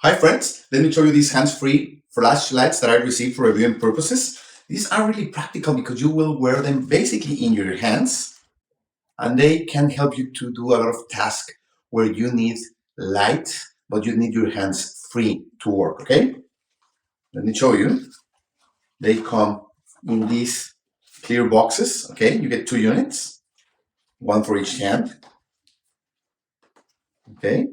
Hi friends, let me show you these hands-free flashlights that I received for reviewing purposes. These are really practical because you will wear them basically in your hands and they can help you to do a lot of tasks where you need light, but you need your hands free to work, okay? Let me show you. They come in these clear boxes, okay? You get 2 units, one for each hand, okay?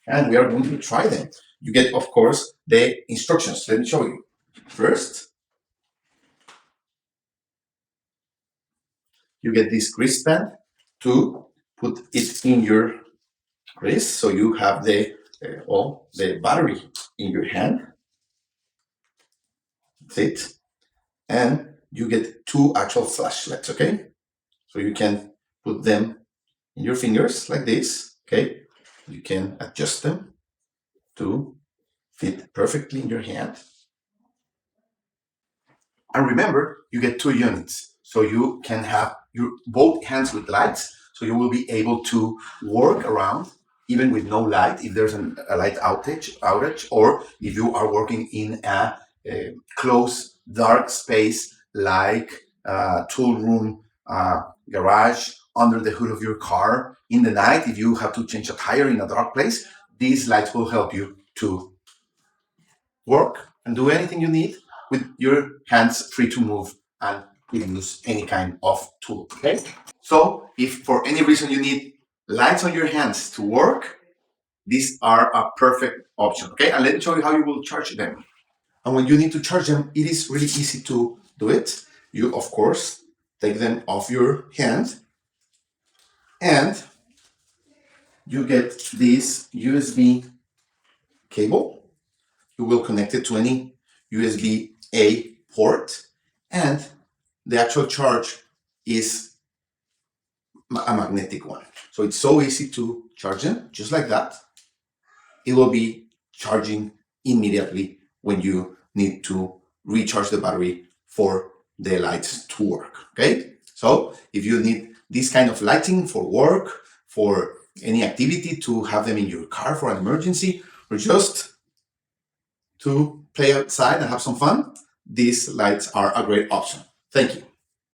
And we are going to try them. You get, of course, the instructions. Let me show you. First, you get this wristband to put it in your wrist, so you have the battery in your hand. That's it. And you get 2 actual flashlights, okay? So you can put them in your fingers like this, okay? You can adjust them to fit perfectly in your hand. And remember, you get 2 units. So you can have your both hands with lights. So you will be able to work around even with no light if there's a light outage, or if you are working in a closed dark space like a tool room, garage, under the hood of your car. In the night, if you have to change a tire in a dark place, these lights will help you to work and do anything you need with your hands free to move and use any kind of tool, okay? So if for any reason you need lights on your hands to work, these are a perfect option, okay? And let me show you how you will charge them. And when you need to charge them, it is really easy to do it. You, of course, take them off your hand and you get this USB cable. You will connect it to any USB-A port, and the actual charge is a magnetic one. So it's so easy to charge them, just like that. It will be charging immediately when you need to recharge the battery for the lights to work, okay? So if you need this kind of lighting for work, for any activity, to have them in your car for an emergency, or just to play outside and have some fun, these lights are a great option. Thank you.